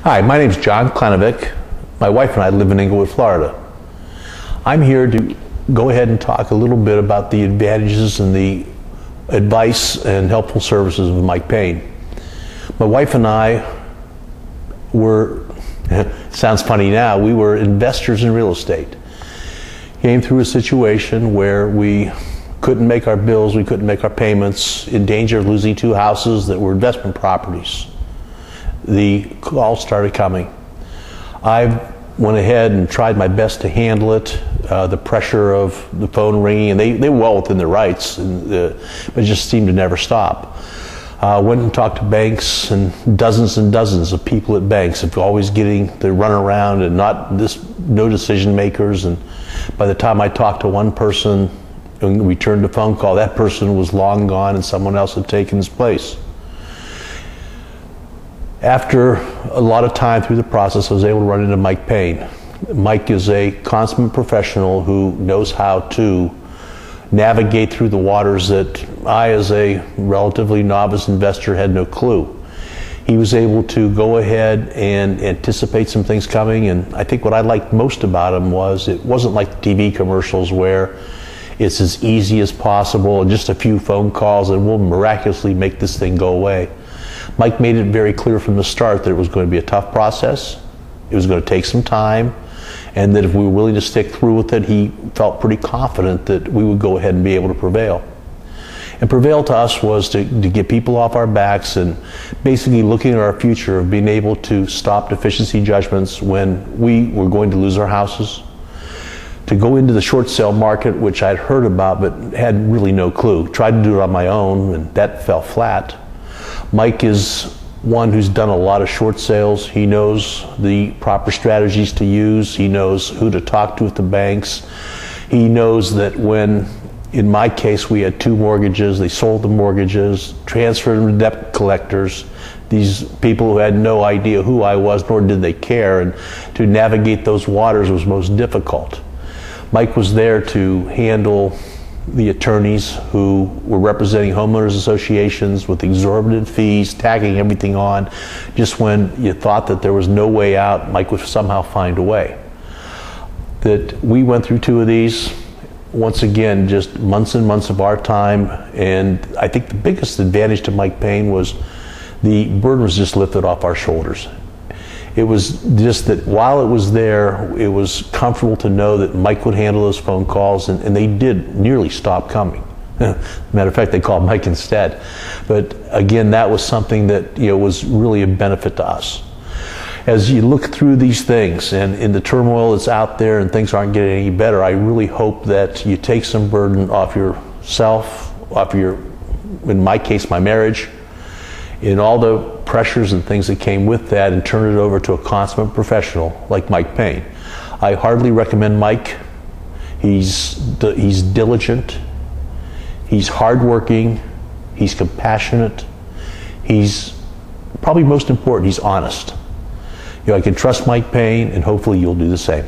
Hi, my name is John Klenovic. My wife and I live in Inglewood, Florida. I'm here to go ahead and talk a little bit about the advantages and the advice and helpful services of Mike Payne. My wife and I were, sounds funny now, we were investors in real estate. Came through a situation where we couldn't make our bills, we couldn't make our payments, in danger of losing 2 houses that were investment properties. The calls started coming. I went ahead and tried my best to handle it, the pressure of the phone ringing, and they were well within their rights, but it just seemed to never stop. Went and talked to banks, and dozens of people at banks, of always getting the runaround and no decision makers. And by the time I talked to one person and returned a phone call, that person was long gone and someone else had taken his place. After a lot of time through the process, I was able to run into Mike Payne. Mike is a consummate professional who knows how to navigate through the waters that I, as a relatively novice investor, had no clue. He was able to go ahead and anticipate some things coming, and I think what I liked most about him was it wasn't like the TV commercials where it's as easy as possible and just a few phone calls and we'll miraculously make this thing go away. Mike made it very clear from the start that it was going to be a tough process, it was going to take some time, and that if we were willing to stick through with it, he felt pretty confident that we would go ahead and be able to prevail. And prevail to us was to get people off our backs and basically looking at our future of being able to stop deficiency judgments when we were going to lose our houses, to go into the short sale market, which I'd heard about but had really no clue. Tried to do it on my own, and that fell flat. Mike is one who's done a lot of short sales. He knows the proper strategies to use. He knows who to talk to at the banks. He knows that when, in my case, we had 2 mortgages, they sold the mortgages, transferred them to debt collectors, these people who had no idea who I was, nor did they care, and to navigate those waters was most difficult. Mike was there to handle the attorneys who were representing homeowners associations with exorbitant fees, tagging everything on. Just when you thought that there was no way out, Mike would somehow find a way. That we went through 2 of these, once again, just months and months of our time, and I think the biggest advantage to Mike Payne was the burden was just lifted off our shoulders. It was just that while it was there, it was comfortable to know that Mike would handle those phone calls, and they did nearly stop coming. Matter of fact, they called Mike instead. But again, that was something that was really a benefit to us. As you look through these things and in the turmoil that's out there and things aren't getting any better, I really hope that you take some burden off yourself, off in my case, my marriage, in all the pressures and things that came with that, and turn it over to a consummate professional like Mike Payne. I hardly recommend Mike. He's diligent, he's hardworking, he's compassionate, he's probably most important, he's honest. I can trust Mike Payne, and hopefully you'll do the same.